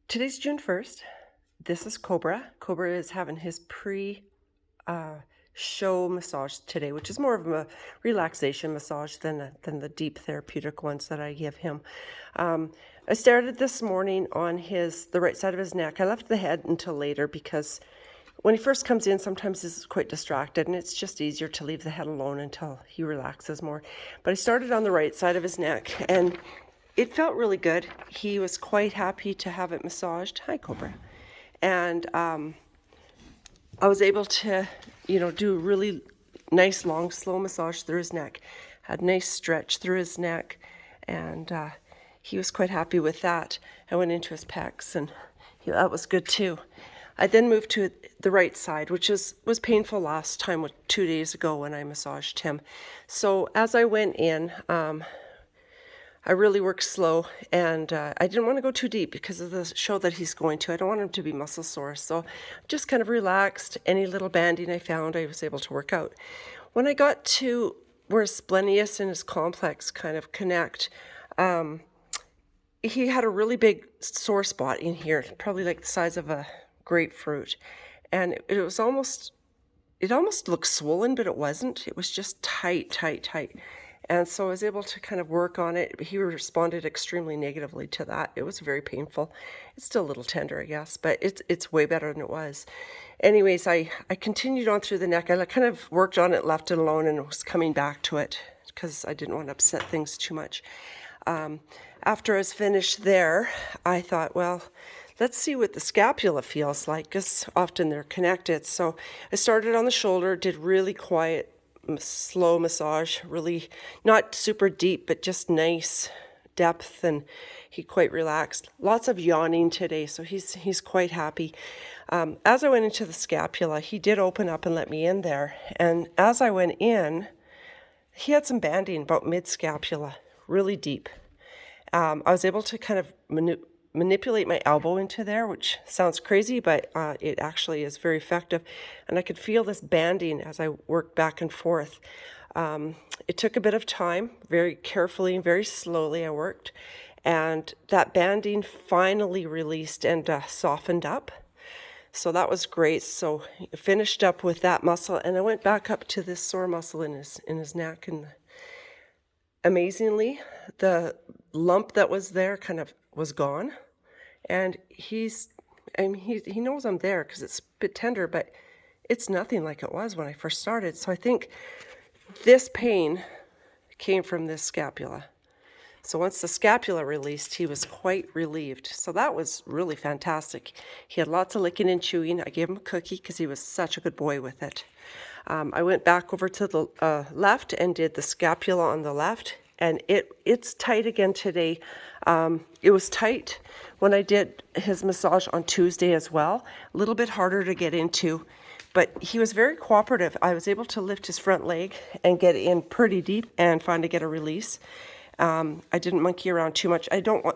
Today's June 1st. This is Cobra. Cobra is having his show massage today, which is more of a relaxation massage than the deep therapeutic ones that I give him. I started this morning on the right side of his neck. I left the head until later because when he first comes in, sometimes he's quite distracted, and it's just easier to leave the head alone until he relaxes more. But I started on the right side of his neck, and it felt really good. He was quite happy to have it massaged. Hi, Cobra. And I was able to, do a really nice, long, slow massage through his neck. Had a nice stretch through his neck, and he was quite happy with that. I went into his pecs, and that was good too. I then moved to the right side, which was painful last time, 2 days ago when I massaged him. So as I went in, I really worked slow, and I didn't want to go too deep because of the show that he's going to. I don't want him to be muscle sore, so just kind of relaxed. Any little banding I found, I was able to work out. When I got to where his splenius and his complex kind of connect, he had a really big sore spot in here, probably like the size of a grapefruit, and it almost looked swollen, but it wasn't. It was just tight. And so I was able to kind of work on it. He responded extremely negatively to that. It was very painful. It's still a little tender, I guess, but it's way better than it was. Anyways, I continued on through the neck. I kind of worked on it, left it alone, and was coming back to it because I didn't want to upset things too much. After I was finished there, I thought, well, let's see what the scapula feels like, because often they're connected. So I started on the shoulder, did really quiet, slow massage, really not super deep, but just nice depth, and he quite relaxed. Lots of yawning today, so he's quite happy. As I went into the scapula, he did open up and let me in there, and as I went in, he had some banding about mid-scapula, really deep. I was able to kind of manipulate my elbow into there, which sounds crazy, but it actually is very effective. And I could feel this banding as I worked back and forth. It took a bit of time, very carefully and very slowly I worked. And that banding finally released and softened up. So that was great. So I finished up with that muscle, and I went back up to this sore muscle in his neck, and amazingly, the lump that was there kind of was gone. And he knows I'm there because it's a bit tender, but it's nothing like it was when I first started. So I think this pain came from this scapula. So once the scapula released, he was quite relieved. So that was really fantastic. He had lots of licking and chewing. I gave him a cookie because he was such a good boy with it. I went back over to the left and did the scapula on the left, and it's tight again today. It was tight when I did his massage on Tuesday as well. A little bit harder to get into, but he was very cooperative. I was able to lift his front leg and get in pretty deep and finally get a release. I didn't monkey around too much.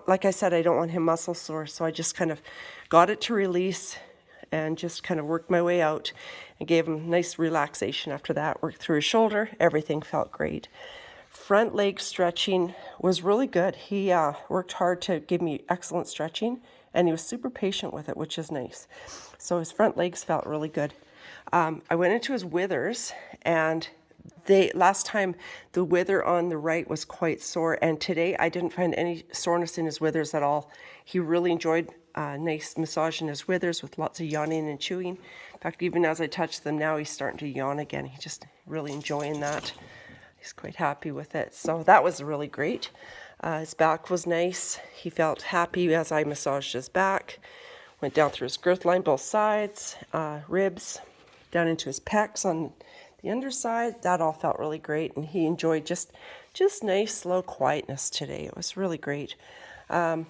Like I said, I don't want him muscle sore, so I just kind of got it to release and just kind of worked my way out and gave him nice relaxation after that. Worked through his shoulder. Everything felt great. Front leg stretching was really good. He worked hard to give me excellent stretching, and he was super patient with it, which is nice. So his front legs felt really good. I went into his withers, and last time the wither on the right was quite sore, and today I didn't find any soreness in his withers at all. He really enjoyed a nice massage in his withers with lots of yawning and chewing. In fact, even as I touch them now, he's starting to yawn again. He's just really enjoying that. He's quite happy with it. So that was really great. His back was nice. He felt happy as I massaged his back. Went down through his girth line, both sides, ribs, down into his pecs on the underside. That all felt really great, and he enjoyed just nice, slow quietness today. It was really great. I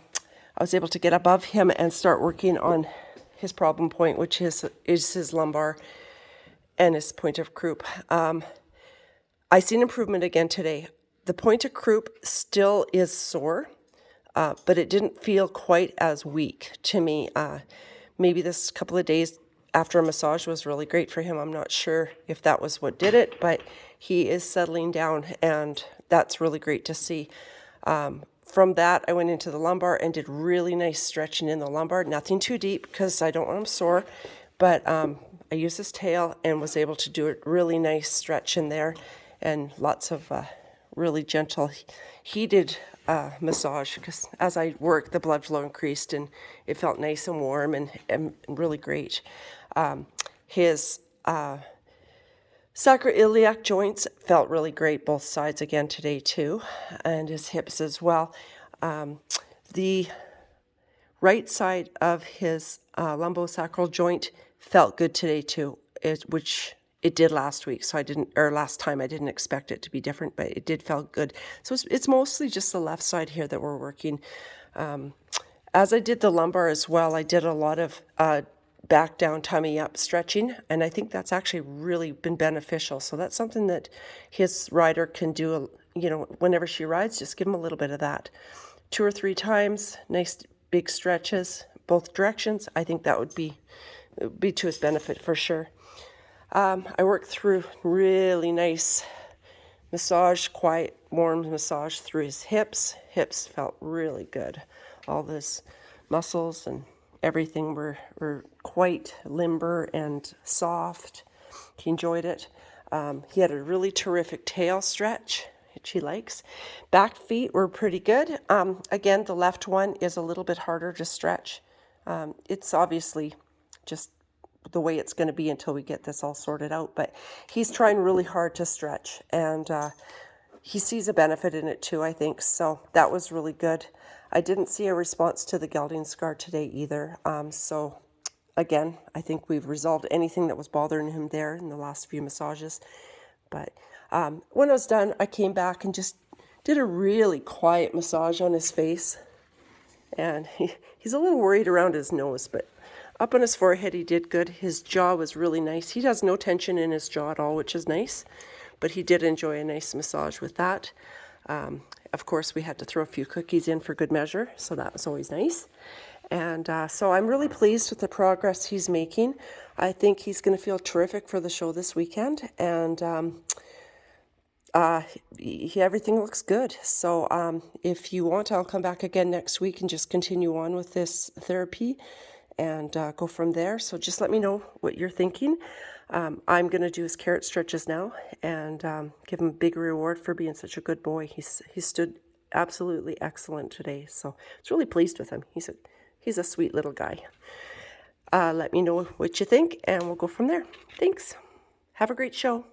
was able to get above him and start working on his problem point, which is his lumbar and his point of croup. I seen improvement again today. The point of croup still is sore, but it didn't feel quite as weak to me. Maybe this couple of days after a massage was really great for him. I'm not sure if that was what did it, but he is settling down, and that's really great to see. from that, I went into the lumbar and did really nice stretching in the lumbar. Nothing too deep because I don't want him sore, but I used his tail and was able to do a really nice stretch in there, and lots of really gentle, heated massage, because as I worked, the blood flow increased and it felt nice and warm and really great. His sacroiliac joints felt really great, both sides again today too, and his hips as well. The right side of his lumbosacral joint felt good today too, which it did last week. So last time I didn't expect it to be different, but it did felt good. So it's mostly just the left side here that we're working. As I did the lumbar as well, I did a lot of back down, tummy up stretching, and I think that's actually really been beneficial. So that's something that his rider can do, whenever she rides, just give him a little bit of that. 2 or 3 times, nice big stretches, both directions. I think that would be to his benefit for sure. I worked through really nice massage, quiet, warm massage through his hips. Hips felt really good. All his muscles and everything were quite limber and soft. He enjoyed it. He had a really terrific tail stretch, which he likes. Back feet were pretty good. Again, the left one is a little bit harder to stretch. It's obviously just the way it's going to be until we get this all sorted out, but he's trying really hard to stretch, and he sees a benefit in it too, I think. So that was really good. I didn't see a response to the gelding scar today either. So again, I think we've resolved anything that was bothering him there in the last few massages. But when I was done, I came back and just did a really quiet massage on his face. And he's a little worried around his nose, but up on his forehead, he did good. His jaw was really nice. He has no tension in his jaw at all, which is nice. But he did enjoy a nice massage with that. Of course, we had to throw a few cookies in for good measure, so that was always nice. And so I'm really pleased with the progress he's making. I think he's going to feel terrific for the show this weekend, and everything looks good. So if you want, I'll come back again next week and just continue on with this therapy and go from there. So just let me know what you're thinking. I'm going to do his carrot stretches now and give him a big reward for being such a good boy. He stood absolutely excellent today. So I was really pleased with him. He's a sweet little guy. Let me know what you think, and we'll go from there. Thanks. Have a great show.